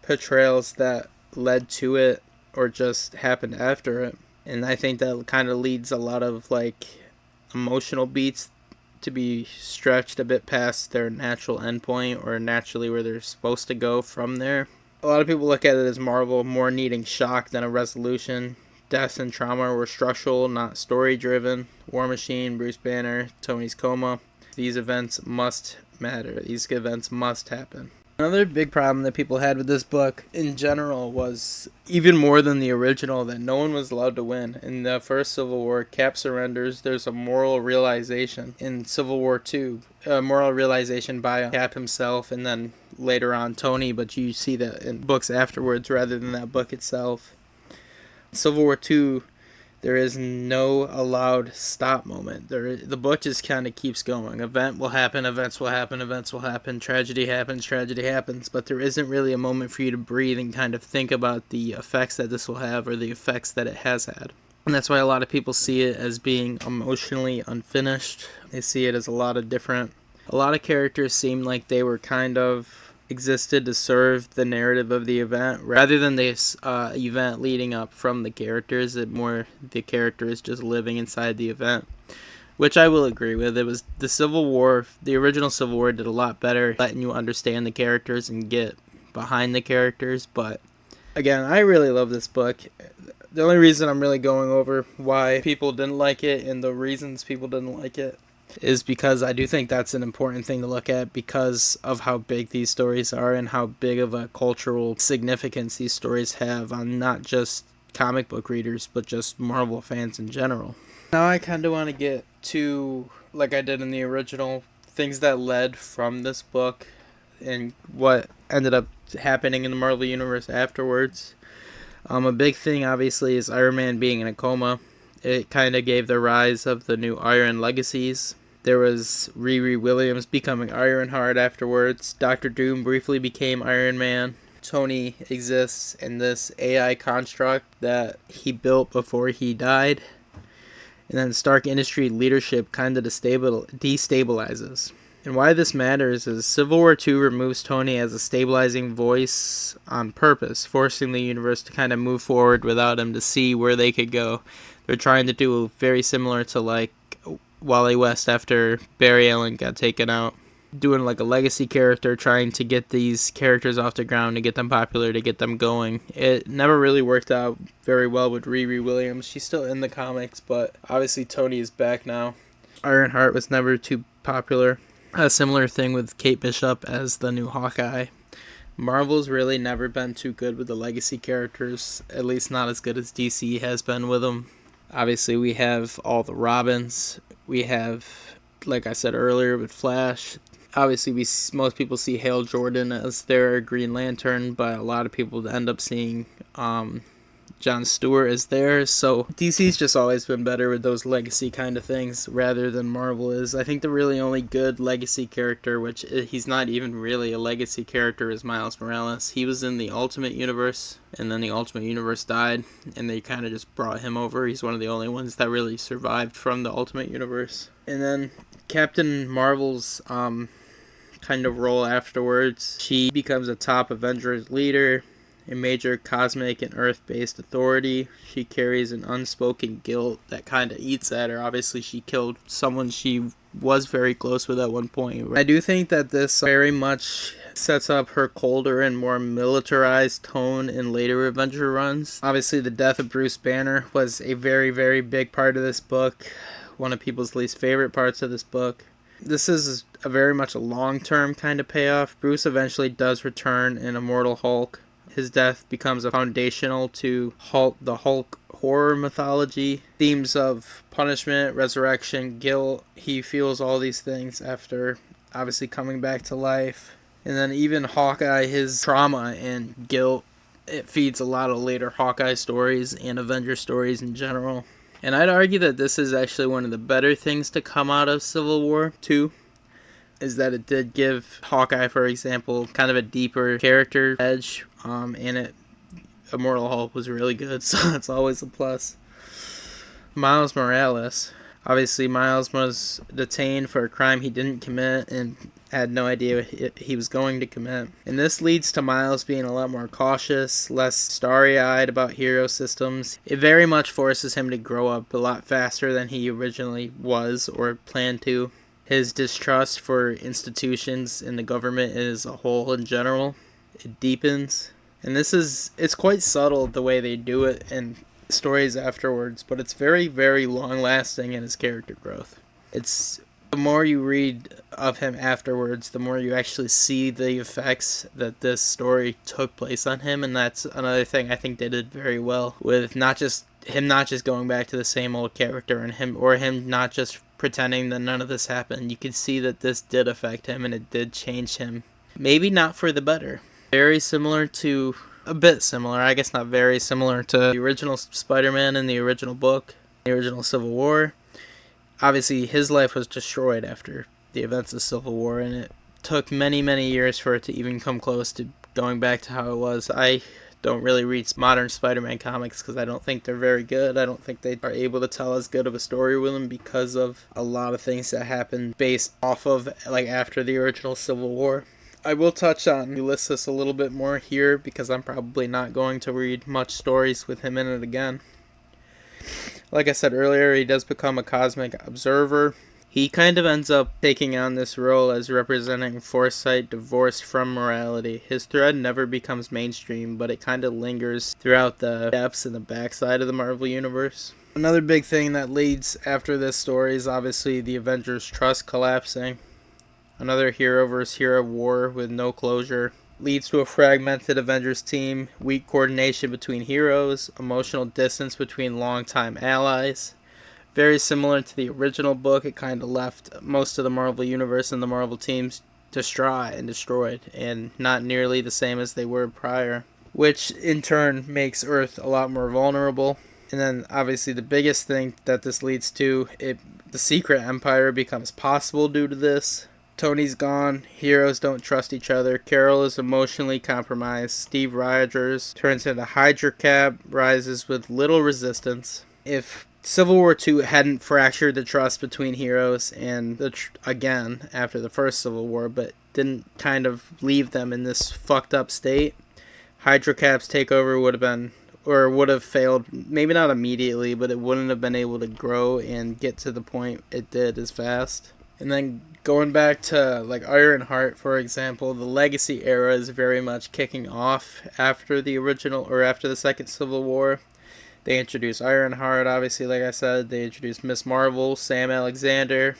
portrayals that led to it or just happened after it. And I think that kind of leads a lot of emotional beats to be stretched a bit past their natural endpoint or naturally where they're supposed to go from there. A lot of people look at it as Marvel more needing shock than a resolution. Deaths and trauma were structural, not story-driven. War Machine, Bruce Banner, Tony's coma. These events must matter. These events must happen. Another big problem that people had with this book in general was, even more than the original, that no one was allowed to win. In the first Civil War, Cap surrenders. There's a moral realization. In Civil War II, a moral realization by Cap himself and then later on Tony, but you see that in books afterwards rather than that book itself. Civil War II, there is no allowed stop moment. The book just kind of keeps going. Events will happen, tragedy happens, but there isn't really a moment for you to breathe and kind of think about the effects that this will have or the effects that it has had. And that's why a lot of people see it as being emotionally unfinished. They see it as a lot of characters seem like they were kind of existed to serve the narrative of the event rather than this event leading up from the characters. The character is just living inside the event, which I will agree with. It was the Civil War, the original Civil War did a lot better letting you understand the characters and get behind the characters. But again, I really love this book. The only reason I'm really going over why people didn't like it and the reasons people didn't like it is because I do think that's an important thing to look at because of how big these stories are and how big of a cultural significance these stories have on not just comic book readers but just Marvel fans in general. Now I kind of want to get to, like I did in the original, things that led from this book and what ended up happening in the Marvel Universe afterwards. A big thing obviously is Iron Man being in a coma. It kind of gave the rise of the new Iron Legacies. There was Riri Williams becoming Ironheart afterwards. Dr. Doom briefly became Iron Man. Tony exists in this AI construct that he built before he died. And then Stark Industry leadership kind of destabilizes. And why this matters is Civil War II removes Tony as a stabilizing voice on purpose, forcing the universe to kind of move forward without him to see where they could go. They're trying to do very similar to like Wally West after Barry Allen got taken out. Doing like a legacy character, trying to get these characters off the ground, to get them popular, to get them going. It never really worked out very well with Riri Williams. She's still in the comics, but obviously Tony is back now. Ironheart was never too popular. A similar thing with Kate Bishop as the new Hawkeye. Marvel's really never been too good with the legacy characters, at least not as good as DC has been with them. Obviously, we have all the Robins. We have, like I said earlier, with Flash. Obviously, most people see Hal Jordan as their Green Lantern, but a lot of people end up seeing Jon Stewart as theirs. So DC's just always been better with those legacy kind of things rather than Marvel is. I think the really only good legacy character, which he's not even really a legacy character, is Miles Morales. He was in the Ultimate Universe, and then the Ultimate Universe died, and they kind of just brought him over. He's one of the only ones that really survived from the Ultimate Universe. And then Captain Marvel's kind of role afterwards. She becomes a top Avengers leader, a major cosmic and Earth-based authority. She carries an unspoken guilt that kind of eats at her. Obviously, she killed someone she was very close with at one point. I do think that this very much sets up her colder and more militarized tone in later Avenger runs. Obviously, the death of Bruce Banner was a very, very big part of this book. One of people's least favorite parts of this book. This is a very much a long-term kind of payoff. Bruce eventually does return in Immortal Hulk. His death becomes a foundational to the Hulk horror mythology. Themes of punishment, resurrection, guilt. He feels all these things after obviously coming back to life. And then even Hawkeye, his trauma and guilt, it feeds a lot of later Hawkeye stories and Avenger stories in general. And I'd argue that this is actually one of the better things to come out of Civil War 2, is that it did give Hawkeye, for example, kind of a deeper character edge, and Immortal Hulk was really good, so that's always a plus. Miles Morales. Obviously, Miles was detained for a crime he didn't commit and had no idea he was going to commit. And this leads to Miles being a lot more cautious, less starry-eyed about hero systems. It very much forces him to grow up a lot faster than he originally was or planned to. His distrust for institutions and the government as a whole in general, it deepens. And it's quite subtle the way they do it in stories afterwards, but it's very, very long-lasting in his character growth. The more you read of him afterwards, the more you actually see the effects that this story took place on him, and that's another thing I think they did very well with not just going back to the same old character and him not just pretending that none of this happened. You could see that this did affect him and it did change him. Maybe not for the better. A bit similar, I guess not very similar to the original Spider-Man in the original book, the original Civil War. Obviously, his life was destroyed after the events of Civil War, and it took many, many years for it to even come close to going back to how it was. I don't really read modern Spider-Man comics because I don't think they're very good. I don't think they are able to tell as good of a story with them because of a lot of things that happened based off of, like, after the original Civil War. I will touch on Ulysses a little bit more here because I'm probably not going to read much stories with him in it again. Like I said earlier, he does become a cosmic observer. He kind of ends up taking on this role as representing foresight divorced from morality. His thread never becomes mainstream, but it kind of lingers throughout the depths and the backside of the Marvel Universe. Another big thing that leads after this story is obviously the Avengers' trust collapsing. Another hero versus hero war with no closure leads to a fragmented Avengers team, weak coordination between heroes, emotional distance between longtime allies. Very similar to the original book, it kind of left most of the Marvel Universe and the Marvel teams distraught and destroyed, and not nearly the same as they were prior, which in turn makes Earth a lot more vulnerable. And then obviously the biggest thing that this leads to, the Secret Empire becomes possible due to this. Tony's gone, heroes don't trust each other, Carol is emotionally compromised, Steve Rogers turns into Hydra Cap, rises with little resistance. If Civil War II hadn't fractured the trust between heroes and again after the first Civil War, but didn't kind of leave them in this fucked up state, Hydra Cap's takeover would have failed, maybe not immediately, but it wouldn't have been able to grow and get to the point it did as fast. And then going back to like Ironheart, for example, the Legacy era is very much kicking off after the original or after the second Civil War. They introduce Ironheart, obviously, like I said. They introduce Miss Marvel, Sam Alexander.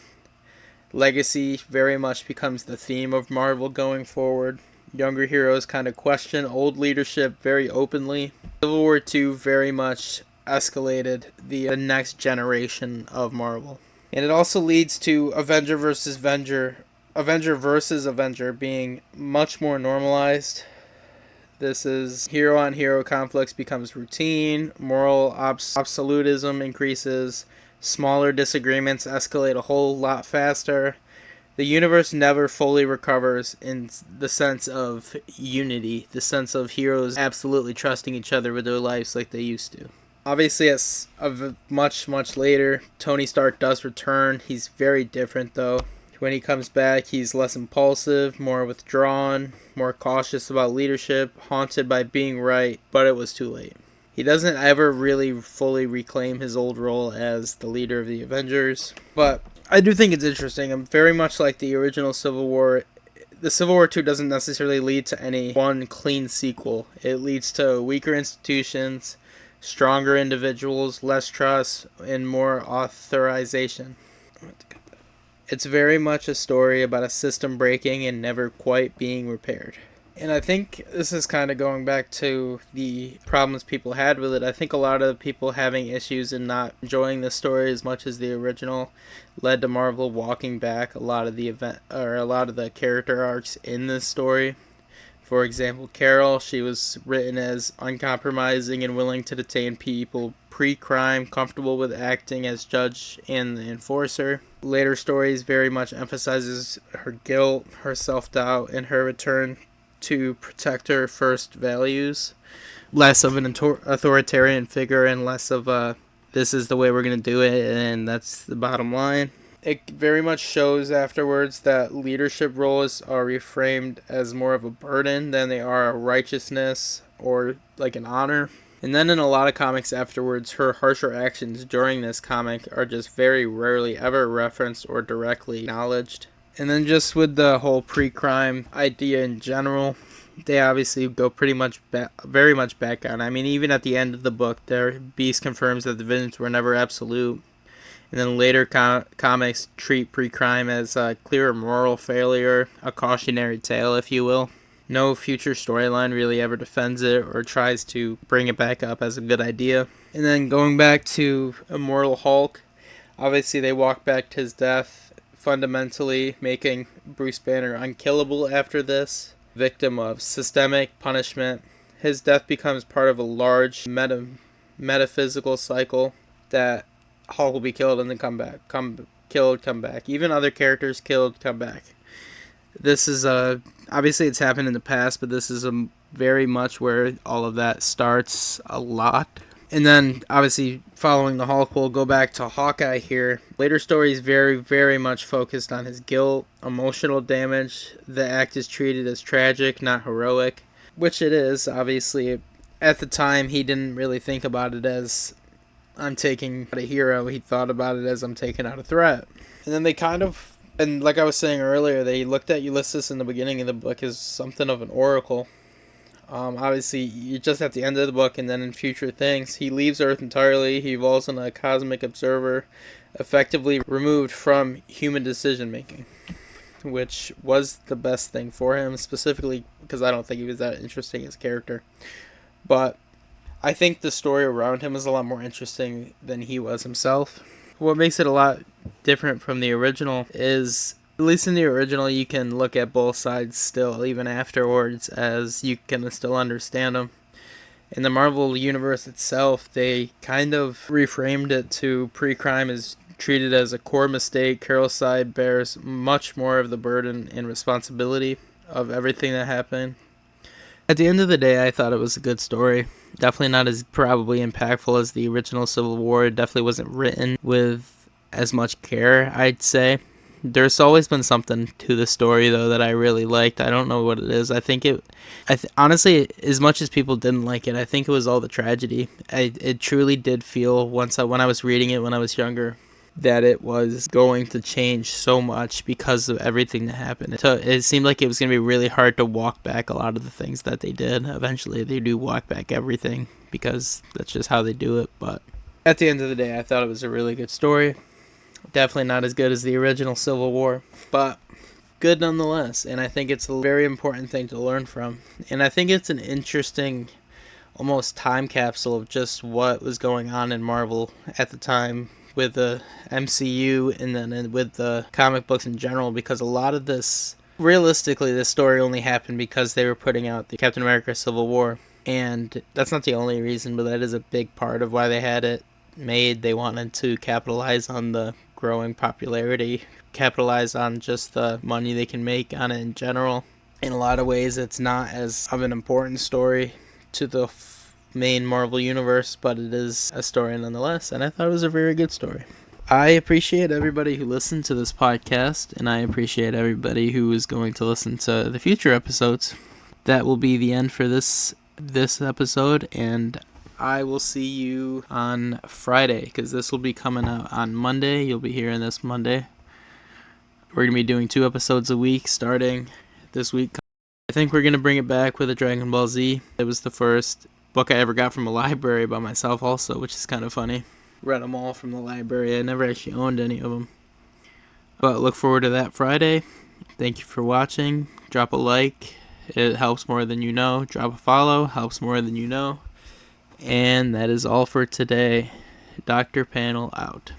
Legacy very much becomes the theme of Marvel going forward. Younger heroes kind of question old leadership very openly. Civil War II very much escalated the next generation of Marvel. And it also leads to Avenger versus Avenger being much more normalized. This is hero-on-hero conflicts becomes routine, moral absolutism increases, smaller disagreements escalate a whole lot faster. The universe never fully recovers in the sense of unity, the sense of heroes absolutely trusting each other with their lives like they used to. Obviously, as of much later, Tony Stark does return. He's very different, though. When he comes back, he's less impulsive, more withdrawn, more cautious about leadership, haunted by being right, but it was too late. He doesn't ever really fully reclaim his old role as the leader of the Avengers, but I do think it's interesting. I'm very much like the original Civil War. The Civil War II doesn't necessarily lead to any one clean sequel. It leads to weaker institutions, stronger individuals, less trust, and more authorization. It's very much a story about a system breaking and never quite being repaired. And I think this is kind of going back to the problems people had with it. I think a lot of the people having issues and not enjoying the story as much as the original led to Marvel walking back a lot of the character arcs in this story. For example, Carol, she was written as uncompromising and willing to detain people pre-crime, comfortable with acting as judge and the enforcer. Later stories very much emphasizes her guilt, her self-doubt, and her return to protect her first values. Less of an authoritarian figure and less of a, this is the way we're going to do it, and that's the bottom line. It very much shows afterwards that leadership roles are reframed as more of a burden than they are a righteousness or like an honor. And then in a lot of comics afterwards, her harsher actions during this comic are just very rarely ever referenced or directly acknowledged. And then just with the whole pre-crime idea in general, they obviously go very much back on. I mean, even at the end of the book, Beast confirms that the villains were never absolute. And then later comics treat pre-crime as a clear moral failure, a cautionary tale, if you will. No future storyline really ever defends it or tries to bring it back up as a good idea. And then going back to Immortal Hulk, obviously they walk back to his death, fundamentally making Bruce Banner unkillable after this. Victim of systemic punishment, his death becomes part of a large metaphysical cycle that Hulk will be killed and then come back. Even other characters killed, come back. This is obviously it's happened in the past, but this is very much where all of that starts a lot. And then obviously following the Hulk, we'll go back to Hawkeye here. Later stories very, very much focused on his guilt, emotional damage. The act is treated as tragic, not heroic, which it is. Obviously, at the time, he didn't really think about it as I'm taking out a hero. He thought about it as I'm taking out a threat. And then they kind of, and like I was saying earlier, they looked at Ulysses in the beginning of the book as something of an oracle. Obviously, you just at the end of the book and then in future things, he leaves Earth entirely. He evolves in a cosmic observer, effectively removed from human decision making, which was the best thing for him, specifically because I don't think he was that interesting as a character. But I think the story around him is a lot more interesting than he was himself. What makes it a lot different from the original is, at least in the original, you can look at both sides still, even afterwards, as you can still understand them. In the Marvel Universe itself, they kind of reframed it to pre-crime is treated as a core mistake. Carol's side bears much more of the burden and responsibility of everything that happened. At the end of the day, I thought it was a good story. Definitely not as probably impactful as the original Civil War. It definitely wasn't written with as much care, I'd say. There's always been something to the story, though, that I really liked. I don't know what it is. I think it... honestly, as much as people didn't like it, I think it was all the tragedy. It truly did feel, when I was reading it when I was younger, that it was going to change so much because of everything that happened. It seemed like it was going to be really hard to walk back a lot of the things that they did. Eventually, they do walk back everything because that's just how they do it. But at the end of the day, I thought it was a really good story. Definitely not as good as the original Civil War, but good nonetheless. And I think it's a very important thing to learn from. And I think it's an interesting, almost time capsule of just what was going on in Marvel at the time with the MCU and then with the comic books in general, because a lot of this, realistically, this story only happened because they were putting out the Captain America Civil War. And that's not the only reason, but that is a big part of why they had it made. They wanted to capitalize on the growing popularity, capitalize on just the money they can make on it in general. In a lot of ways, it's not as of an important story to the main Marvel universe, but it is a story nonetheless, and I thought it was a very good story. I appreciate everybody who listened to this podcast, and I appreciate everybody who is going to listen to the future episodes. That will be the end for this episode, and I will see you on Friday, because this will be coming out on Monday. You'll be hearing this Monday. We're going to be doing 2 episodes a week starting this week. I think we're going to bring it back with a Dragon Ball Z. It was the first book I ever got from a library by myself also, which is kind of funny. Read them all from the library. I never actually owned any of them. But look forward to that Friday. Thank you for watching. Drop a like. It helps more than you know. Drop a follow. Helps more than you know. And that is all for today. Dr. Panel out.